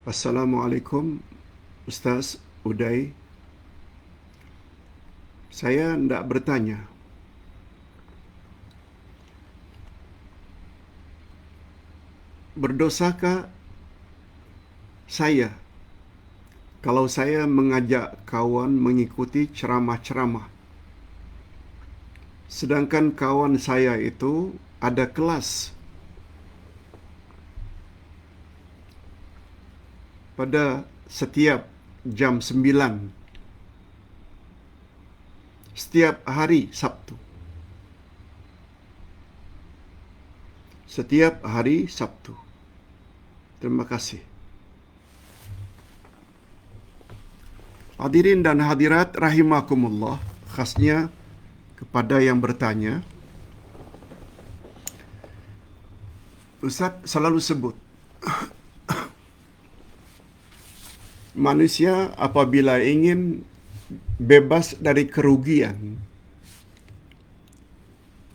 Assalamualaikum Ustaz Uday. Saya hendak bertanya, berdosakah saya kalau saya mengajak kawan mengikuti ceramah-ceramah, sedangkan kawan saya itu ada kelas pada setiap jam 9 setiap hari Sabtu. Setiap hari Sabtu. Terima kasih. Hadirin dan hadirat rahimakumullah, khasnya kepada yang bertanya, Ustaz selalu sebut manusia apabila ingin bebas dari kerugian,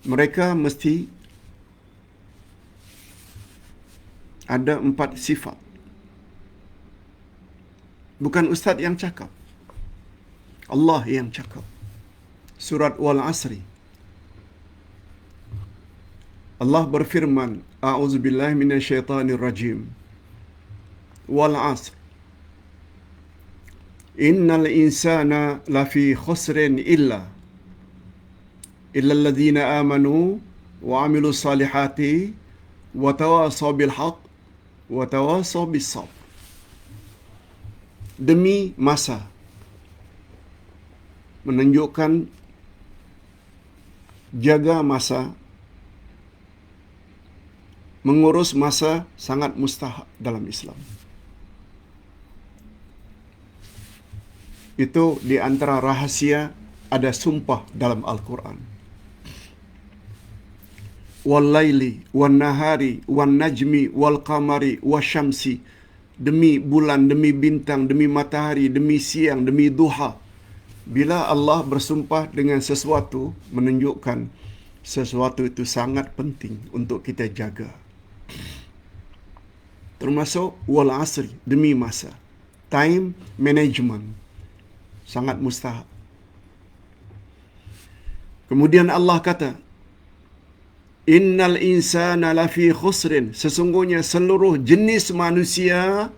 mereka mesti ada 4 sifat. Bukan Ustaz yang cakap, Allah yang cakap. Surat Wal Asri, Allah berfirman, A'udzubillahi minasyaitanir rajim. Wal asr, innal insana lafi khusrin illa alladhina amanu wa amilus salihati wa tawasaw bil haqq wa tawasaw bis sabr. Demi masa, menunjukkan jaga masa, mengurus masa sangat mustahab dalam Islam. Itu di antara rahasia ada sumpah dalam Al-Quran. Wal laili wan nahari wan najmi wal qamari wasyamsi, demi bulan, demi bintang, demi matahari, demi siang, demi duha. Bila Allah bersumpah dengan sesuatu, menunjukkan sesuatu itu sangat penting untuk kita jaga. Termasuk wal asri, demi masa. Time management sangat mustahab. Kemudian Allah kata, innal insana lafi khusrin, sesungguhnya seluruh jenis manusia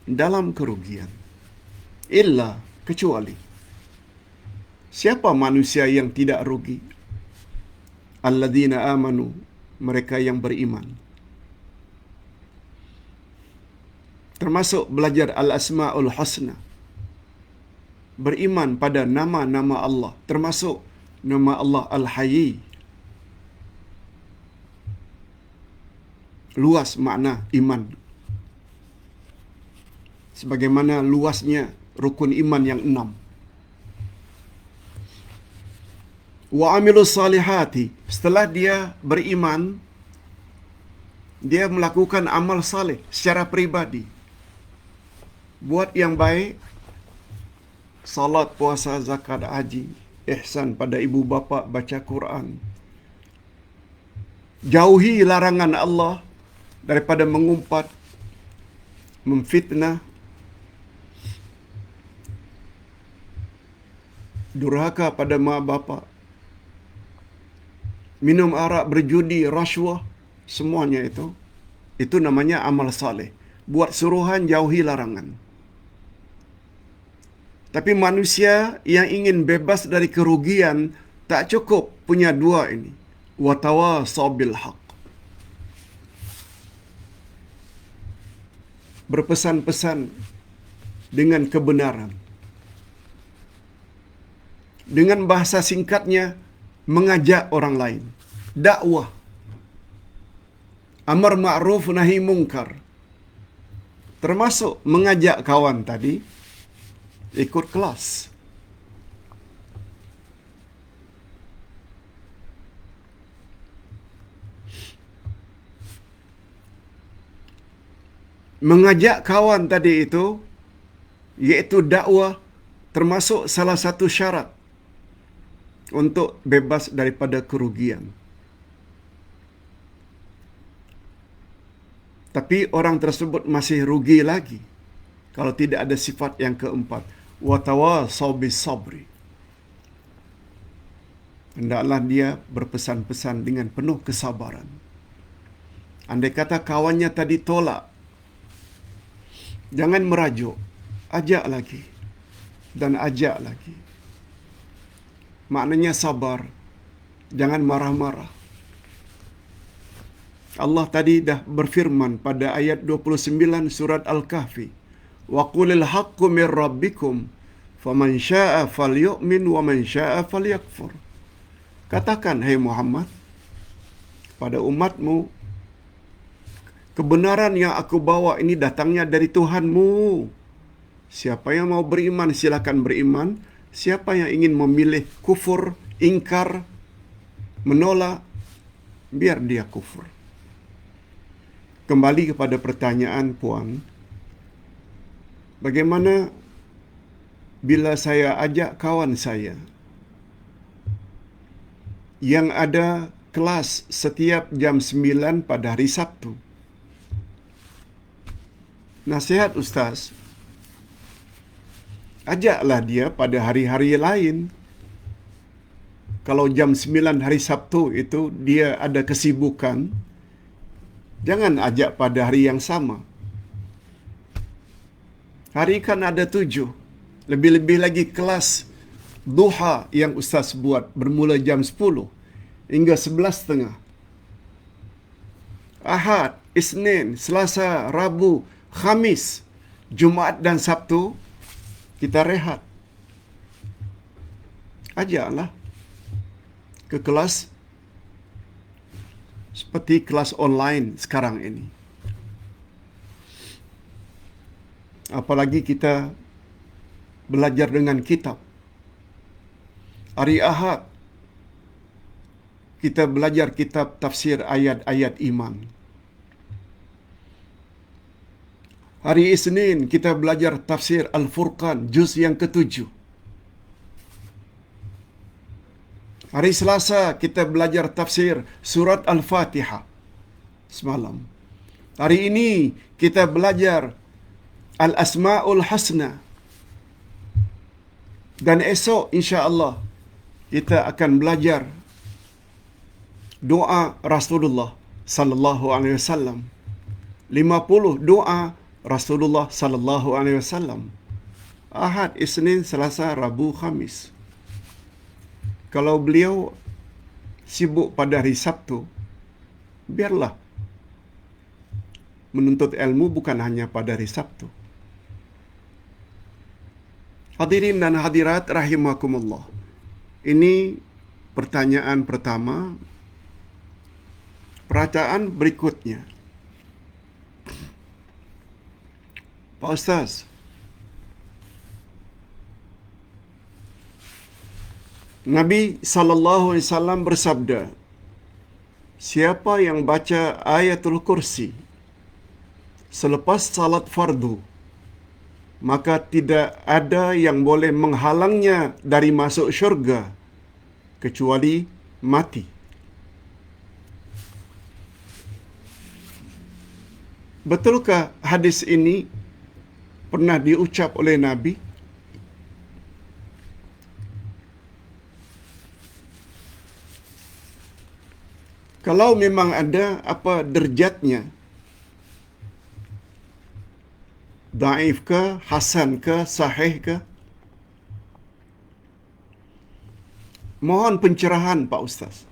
dalam kerugian. Illa, kecuali. Siapa manusia yang tidak rugi? Alladzina amanu, mereka yang beriman. Termasuk belajar al-asma'ul husna, beriman pada nama-nama Allah, termasuk nama Allah Al-Hayy. Luas makna iman, sebagaimana luasnya rukun iman yang 6. Wa amilus salihati, setelah dia beriman, dia melakukan amal saleh secara pribadi. Buat yang baik, salat, puasa, zakat, haji, ihsan pada ibu bapa, baca Quran. Jauhi larangan Allah daripada mengumpat, memfitnah, durhaka pada mak bapa, minum arak, berjudi, rasuah, semuanya itu namanya amal saleh. Buat suruhan, jauhi larangan. Tapi manusia yang ingin bebas dari kerugian tak cukup punya dua ini. Wa tawasaw bil haqq, berpesan-pesan dengan kebenaran. Dengan bahasa singkatnya, mengajak orang lain. Dakwah. Amar ma'ruf nahi mungkar. Termasuk mengajak kawan tadi ikut kelas. Mengajak kawan tadi itu, iaitu dakwah, termasuk salah satu syarat untuk bebas daripada kerugian. Tapi orang tersebut masih rugi lagi. kalau tidak ada sifat yang keempat. Wa tawasau bis sabri. Hendaklah dia berpesan-pesan dengan penuh kesabaran. Andai kata kawannya tadi tolak, jangan merajuk. Ajak lagi. Dan ajak lagi. Maknanya sabar. Jangan marah-marah. Allah tadi dah berfirman pada ayat 29 surat Al-Kahfi. Wa qulil haqqu mir rabbikum faman syaa'a falyu'min wa man syaa'a falyakfur. Katakan, hai Muhammad, pada umatmu, kebenaran yang aku bawa ini datangnya dari Tuhanmu. Siapa yang mau beriman, silakan beriman. Siapa yang ingin memilih kufur, ingkar, menolak, biar dia kufur. Kembali kepada pertanyaan Puan, bagaimana bila saya ajak kawan saya yang ada kelas setiap jam 9 pada hari Sabtu? Nasihat Ustaz, ajaklah dia pada hari-hari lain. Kalau jam 9 hari Sabtu itu dia ada kesibukan, jangan ajak pada hari yang sama. Hari kan ada 7. Lebih-lebih lagi kelas duha yang Ustaz buat bermula jam 10 hingga 11.30. Ahad, Isnin, Selasa, Rabu, Khamis, Jumaat dan Sabtu kita rehat. Ajaklah ke kelas seperti kelas online sekarang ini. Apalagi kita belajar dengan kitab. Hari Ahad kita belajar kitab tafsir ayat-ayat iman. Hari Isnin kita belajar tafsir Al-Furqan juz yang ke-7. Hari Selasa kita belajar tafsir surat Al-Fatihah semalam. Hari ini kita belajar Al-Asma'ul Husna. Dan esok insya-Allah kita akan belajar doa Rasulullah sallallahu alaihi wasallam. 50 doa Rasulullah sallallahu alaihi wasallam. Ahad, Isnin, Selasa, Rabu, Khamis. Kalau beliau sibuk pada hari Sabtu, biarlah menuntut ilmu bukan hanya pada hari Sabtu. Hadirin dan hadirat rahimakumullah. Ini pertanyaan pertama. Pertanyaan berikutnya. Pak Ustaz, Nabi sallallahu alaihi wasallam bersabda, siapa yang baca ayatul kursi selepas salat fardu, maka tidak ada yang boleh menghalangnya dari masuk syurga kecuali mati. Betulkah hadis ini pernah diucap oleh Nabi? Kalau memang ada, apa derjatnya? Daif ke, hasan ke, sahih ke? Mohon pencerahan Pak Ustaz.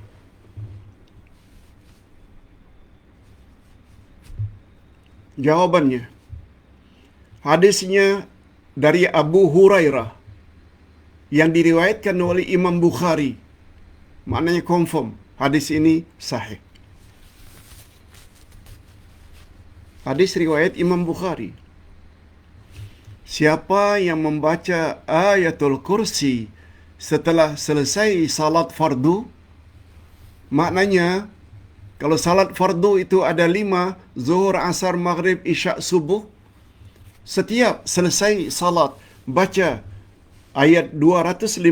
Jawabannya, hadisnya dari Abu Hurairah yang diriwayatkan oleh Imam Bukhari. Maknanya confirm, hadis ini sahih. Hadis riwayat Imam Bukhari. Siapa yang membaca ayatul kursi setelah selesai salat fardu, maknanya kalau salat fardu itu ada 5, zuhur, asar, maghrib, isyak, subuh. Setiap selesai salat, baca ayat 255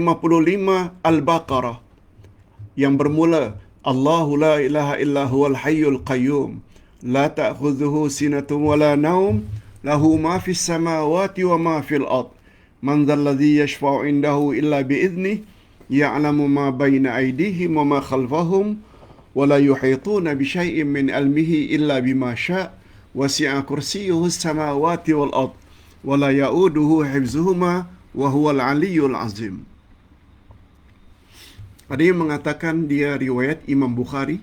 Al-Baqarah yang bermula, Allahu la ilaha illa huwal hayyul qayyum, la ta'khudhuhu sinatun wa la naum, lahu ma fis samawati wa ma fil ard man dhal ladzi yashfa'u indahu illa bi idnih ya'lamu ma baina aydihim wa ma khalfahum wa la yuhituna bi syai'in min ilmihi illa bima syaa' wasi'a kursiyyuhu as-samawati wal ard wa la ya'uduhu hifdzuhuma wa huwal 'aliyyul 'azim. Ada yang mengatakan dia riwayat Imam Bukhari.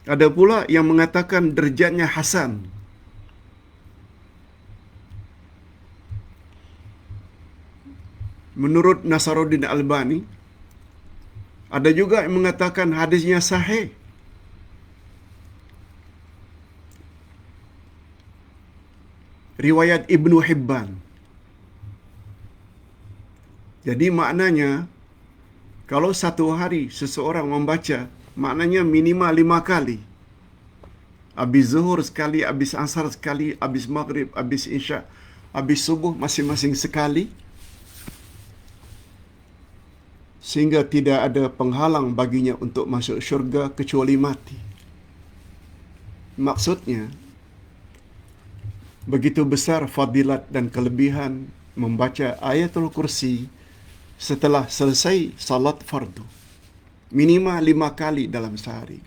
Ada pula yang mengatakan derajatnya hasan. Menurut Nasaruddin Albani, ada juga yang mengatakan hadisnya sahih. Riwayat Ibnu Hibban. Jadi maknanya, kalau satu hari seseorang membaca, maknanya minimal 5 kali. Habis zuhur sekali, habis asar sekali, habis maghrib, habis isya, habis subuh masing-masing sekali. Sehingga tidak ada penghalang baginya untuk masuk syurga kecuali mati. Maksudnya, begitu besar fadilat dan kelebihan membaca ayatul kursi setelah selesai salat fardu. Minimal 5 kali dalam sehari.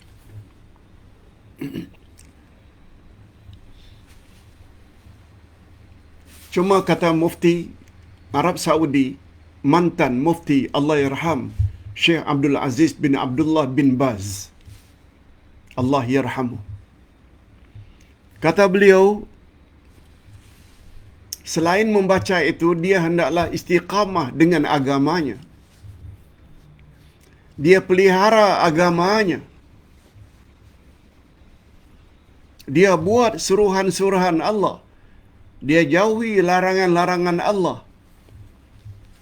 Cuma kata Mufti Arab Saudi, mantan Mufti Allahyarham Syekh Abdul Aziz bin Abdullah bin Baz, Allah yarhamu. Kata beliau, selain membaca itu, dia hendaklah istiqamah dengan agamanya. Dia pelihara agamanya. Dia buat suruhan-suruhan Allah. Dia jauhi larangan-larangan Allah.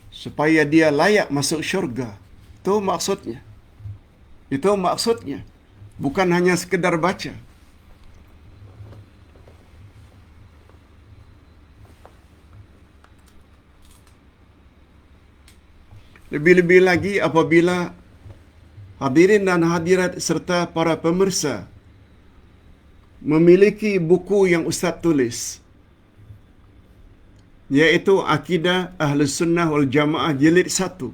Supaya dia layak masuk syurga. Itu maksudnya. Itu maksudnya. Bukan hanya sekedar baca. Lebih-lebih lagi apabila hadirin dan hadirat serta para pemirsa memiliki buku yang Ustaz tulis, iaitu Akidah Ahlus Sunnah wal Jamaah Jilid 1.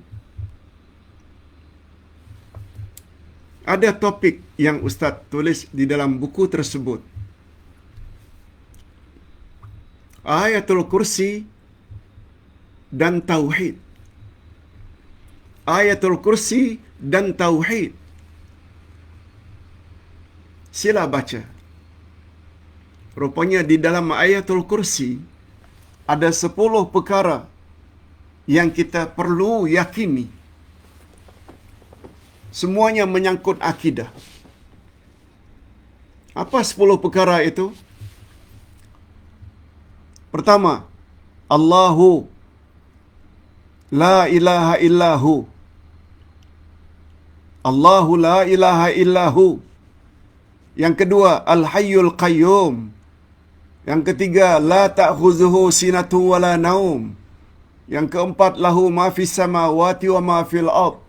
Ada topik yang Ustaz tulis di dalam buku tersebut. Ayatul Kursi dan Tauhid. Ayatul Kursi dan Tauhid. Sila baca. Rupanya di dalam Ayatul Kursi ada 10 perkara yang kita perlu yakini. Semuanya menyangkut akidah. Apa 10 perkara itu? Pertama, Allahu la ilaha illahu. Allahu la ilaha illahu. Yang kedua, Al-Hayyul Qayyum. Yang ketiga, la ta'khuzuhu sinatu wa la naum. Yang keempat, lahu ma fis samawati wa ma fil ard.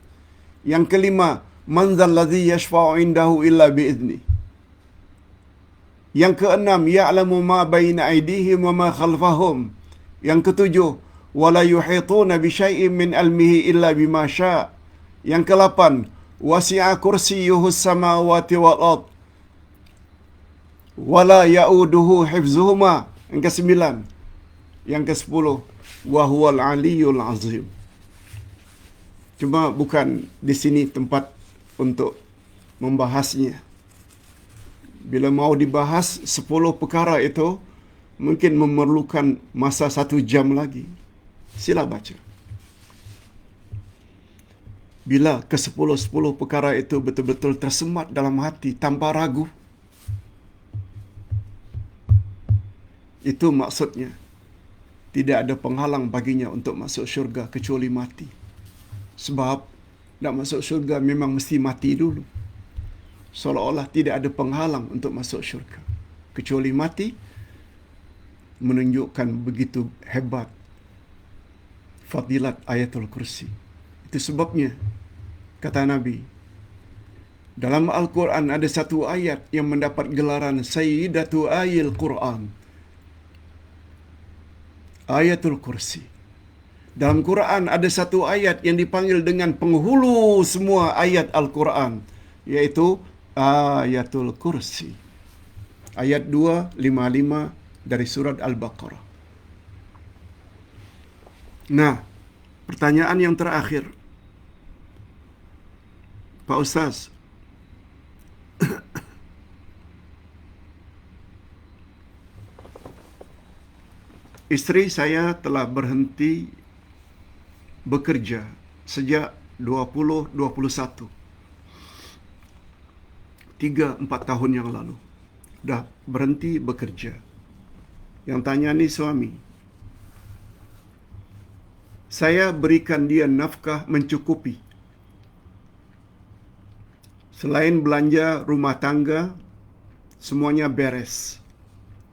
Yang kelima, man dzal ladzi yashfa'u indahu illa bi idzni. Yang keenam, ya'lamu ma baina aydihim wa ma khalfahum. Yang ketujuh, wa la yuhituna bi syai'in min ilmihi illa bima syaa'. Yang kelapan, wasi'a kursiyyuhu samawati wal ard wala ya'uduhu hifzuhuma. Yang ke-9. Yang ke-10, wa huwal 'aliyyul 'azim. Cuma bukan di sini tempat untuk membahasnya. Bila mau dibahas 10 perkara itu, mungkin memerlukan masa 1 jam lagi. Sila baca. Bila ke-10 perkara itu betul-betul tersemat dalam hati tanpa ragu, itu maksudnya tidak ada penghalang baginya untuk masuk syurga kecuali mati. Sebab nak masuk syurga memang mesti mati dulu. Seolah-olah tidak ada penghalang untuk masuk syurga kecuali mati, menunjukkan begitu hebat fadilat Ayatul Kursi. Itu sebabnya kata Nabi, dalam Al-Quran ada satu ayat yang mendapat gelaran Sayyidatu Ayil Quran. Ayatul Kursi. Dalam Quran ada satu ayat yang dipanggil dengan penghulu semua ayat Al-Quran, yaitu Ayatul Kursi. Ayat 255 dari surat Al-Baqarah. Nah, pertanyaan yang terakhir, Pak Ustaz, isteri saya telah berhenti bekerja sejak 2021. 3-4 tahun yang lalu. Dah berhenti bekerja. Yang tanya ni suami. Saya berikan dia nafkah mencukupi. Selain belanja rumah tangga, semuanya beres.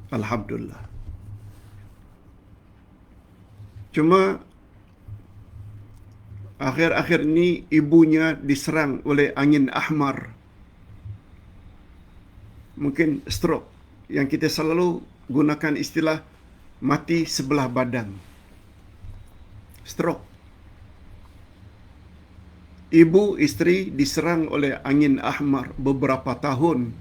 Alhamdulillah. Cuma akhir-akhir ini ibunya diserang oleh angin ahmar. Mungkin stroke. Yang kita selalu gunakan istilah mati sebelah badan. Stroke. Ibu isteri diserang oleh angin ahmar beberapa tahun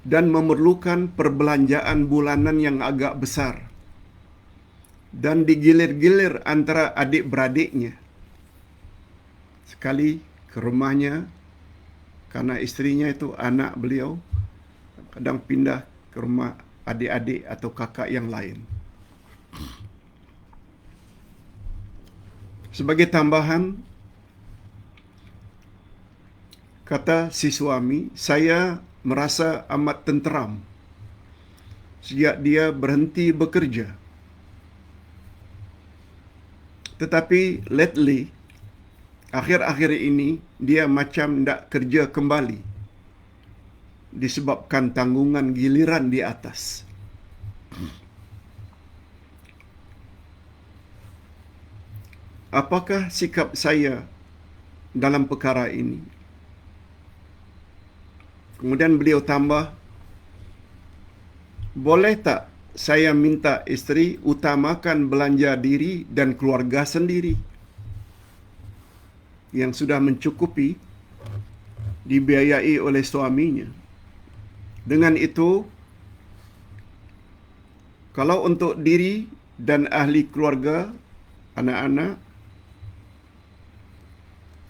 dan memerlukan perbelanjaan bulanan yang agak besar. Dan digilir-gilir antara adik-beradiknya. Sekali ke rumahnya, karena istrinya itu anak beliau, kadang pindah ke rumah adik-adik atau kakak yang lain. Sebagai tambahan, kata si suami, saya merasa amat tenteram sejak dia berhenti bekerja. Tetapi lately, akhir-akhir ini, dia macam tak kerja kembali disebabkan tanggungan giliran di atas. Apakah sikap saya dalam perkara ini? Kemudian beliau tambah, boleh tak saya minta isteri utamakan belanja diri dan keluarga sendiri yang sudah mencukupi dibiayai oleh suaminya. Dengan itu, kalau untuk diri dan ahli keluarga, anak-anak,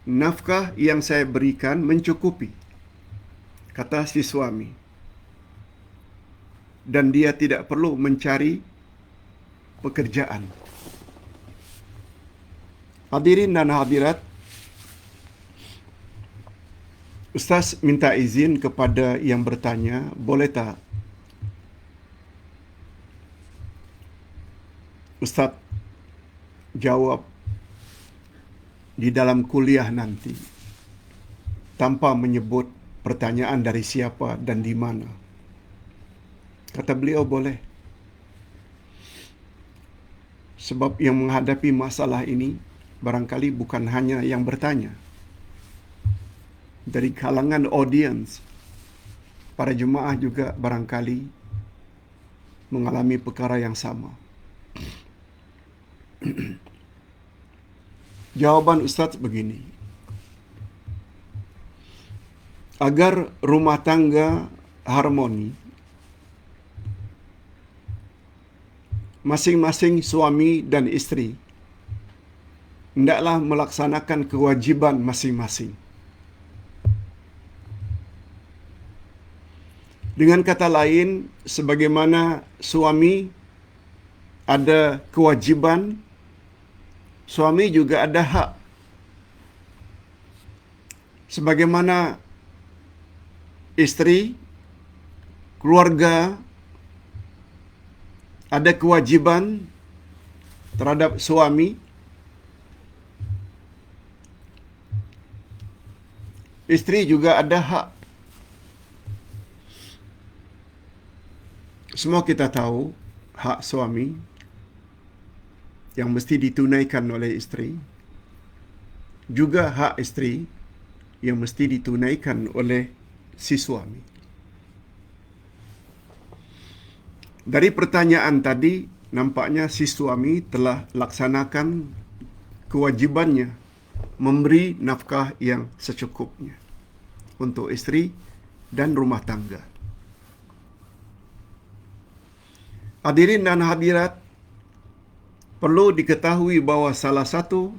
nafkah yang saya berikan mencukupi, kata si suami. Dan dia tidak perlu mencari pekerjaan. Hadirin dan hadirat, Ustaz minta izin kepada yang bertanya, boleh tak Ustaz jawab di dalam kuliah nanti tanpa menyebut pertanyaan dari siapa dan di mana? Kata beliau, boleh. Sebab yang menghadapi masalah ini barangkali bukan hanya yang bertanya. Dari kalangan audiens, para jemaah juga barangkali mengalami perkara yang sama. Jawaban Ustaz begini. Agar rumah tangga harmoni, masing-masing suami dan isteri hendaklah melaksanakan kewajiban masing-masing. Dengan kata lain, sebagaimana suami ada kewajiban, suami juga ada hak. Sebagaimana isteri, keluarga ada kewajiban terhadap suami, isteri juga ada hak. Semua kita tahu hak suami yang mesti ditunaikan oleh isteri, juga hak isteri yang mesti ditunaikan oleh si suami. Dari pertanyaan tadi, nampaknya si suami telah laksanakan kewajibannya memberi nafkah yang secukupnya untuk isteri dan rumah tangga. Hadirin dan hadirat, perlu diketahui bahawa salah satu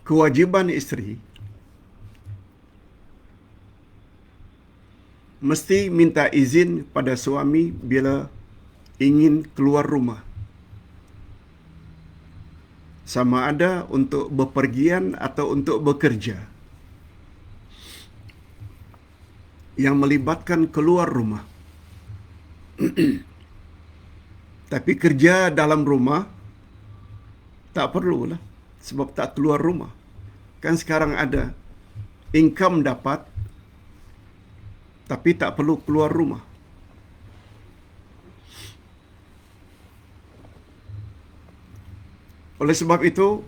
kewajiban isteri mesti minta izin pada suami bila ingin keluar rumah. Sama ada untuk bepergian atau untuk bekerja yang melibatkan keluar rumah. Tapi kerja dalam rumah tak perlulah, sebab tak keluar rumah. Kan sekarang ada income dapat, tapi tak perlu keluar rumah. Oleh sebab itu,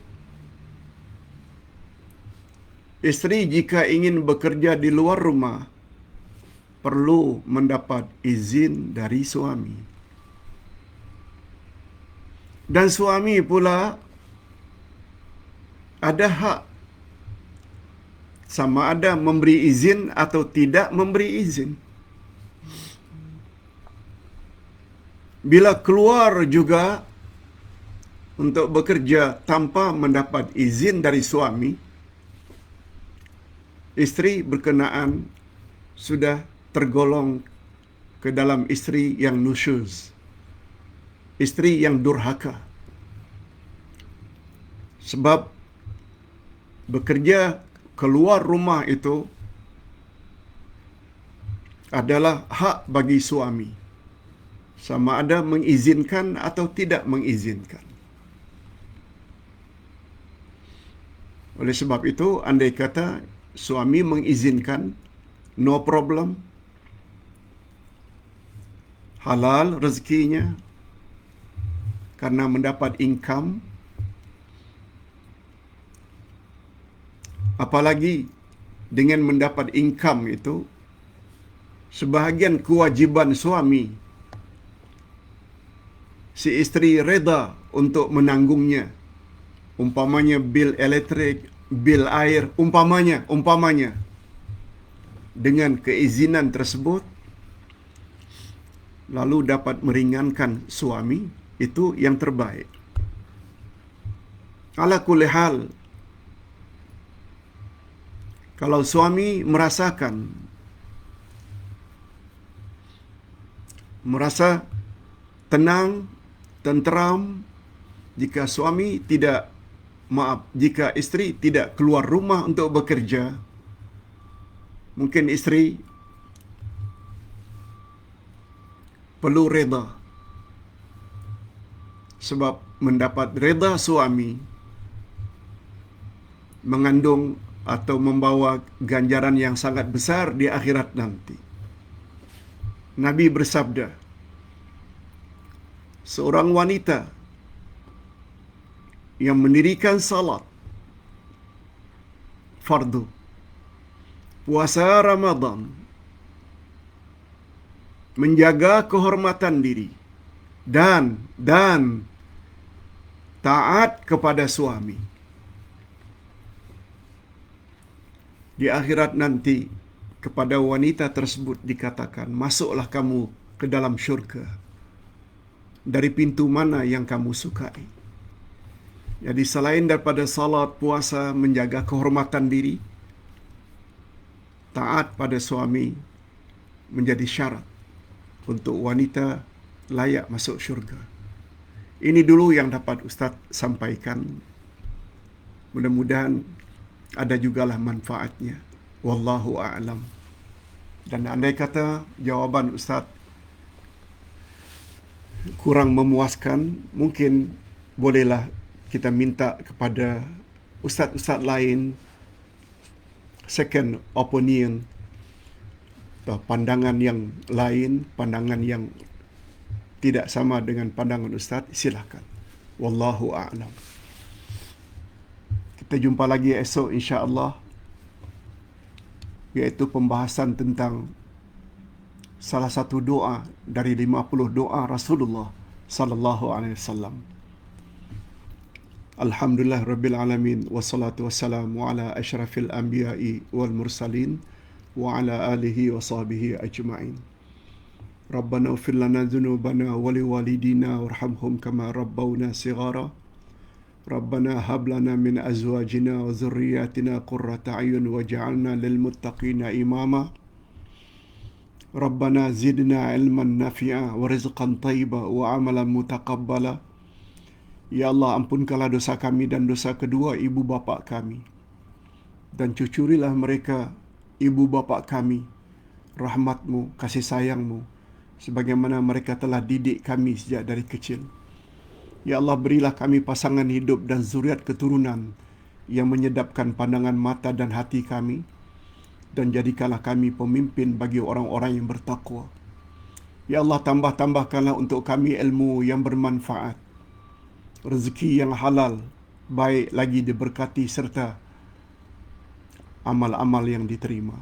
isteri jika ingin bekerja di luar rumah, perlu mendapat izin dari suami. Dan suami pula ada hak sama ada memberi izin atau tidak memberi izin. Bila keluar juga untuk bekerja tanpa mendapat izin dari suami, isteri berkenaan sudah tergolong ke dalam isteri yang nusyuz, isteri yang durhaka. Sebab bekerja keluar rumah itu adalah hak bagi suami, sama ada mengizinkan atau tidak mengizinkan. Oleh sebab itu, andai kata suami mengizinkan, no problem, halal rezekinya karena mendapat income. Apalagi dengan mendapat income itu, sebahagian kewajiban suami, si isteri reda untuk menanggungnya. Umpamanya bil elektrik, bil air, umpamanya. Dengan keizinan tersebut, lalu dapat meringankan suami, itu yang terbaik. Ala kulli hal, kalau suami merasa tenang, tenteram, jika isteri tidak keluar rumah untuk bekerja, mungkin isteri perlu reda. Sebab mendapat reda suami mengandung atau membawa ganjaran yang sangat besar di akhirat nanti. Nabi bersabda, seorang wanita yang mendirikan salat fardu, puasa Ramadan, menjaga kehormatan diri, dan taat kepada suami, di akhirat nanti kepada wanita tersebut dikatakan, masuklah kamu ke dalam syurga dari pintu mana yang kamu sukai. Jadi selain daripada salat, puasa, menjaga kehormatan diri, taat pada suami menjadi syarat untuk wanita layak masuk syurga. Ini dulu yang dapat Ustaz sampaikan. Mudah-mudahan ada jugalah manfaatnya. Wallahu a'lam. Dan andai kata jawaban Ustaz kurang memuaskan, mungkin bolehlah kita minta kepada ustaz-ustaz lain second opinion atau pandangan yang lain, pandangan yang tidak sama dengan pandangan Ustaz, silakan. Wallahu a'lam. Kita jumpa lagi esok insya-Allah, iaitu pembahasan tentang salah satu doa dari 50 doa Rasulullah sallallahu alaihi wasallam. Alhamdulillah rabbil alamin wassalatu wassalamu ala asyrafil anbiya'i wal mursalin wa ala alihi wa sahbihi ajma'in. Rabbana ighfir lana dhunubana wa liwalidina warhamhum kama rabbawna shighara. Rabbana hab lana min azwajina wa dhurriyyatina qurrata a'yun waj'alna lil muttaqina imama. Rabbana zidna ilman nafi'a wa rizqan thayyiba wa amalan mutaqabbala. Ya Allah, ampunkanlah dosa kami dan dosa kedua ibu bapa kami, dan cucurilah mereka ibu bapa kami rahmat-Mu, kasih sayang-Mu, sebagaimana mereka telah didik kami sejak dari kecil. Ya Allah, berilah kami pasangan hidup dan zuriat keturunan yang menyedapkan pandangan mata dan hati kami, dan jadikanlah kami pemimpin bagi orang-orang yang bertakwa. Ya Allah, tambahkanlah untuk kami ilmu yang bermanfaat, rezeki yang halal, baik lagi diberkati, serta amal-amal yang diterima.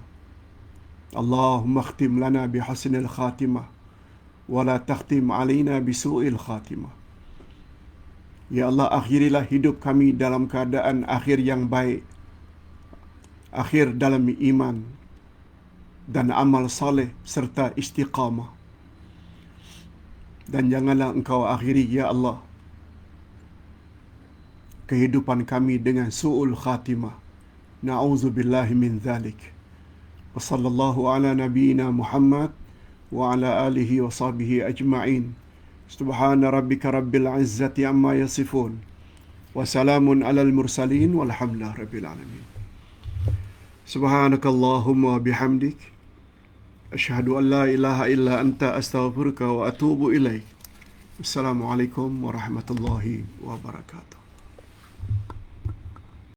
Allahumma khtim lana bihusnil khatimah wa la takhtim alaina bisu'il khatimah. Ya Allah, akhirilah hidup kami dalam keadaan akhir yang baik, akhir dalam iman dan amal saleh serta istiqamah. Dan janganlah Engkau akhiri, ya Allah, kehidupan kami dengan su'ul khatimah. Na'udzubillahi min dzalik. Wa sallallahu ala nabiyyina Muhammad wa ala alihi wa sahbihi ajma'in. Subhana rabbika rabbil izzati amma yasifun. Wa salamun alal mursalin walhamdulillahi rabbil alamin. Subhanakallahumma bihamdik. Asyhadu an la ilaha illa anta astaghfiruka wa atubu ilaik. Assalamualaikum warahmatullahi wabarakatuh.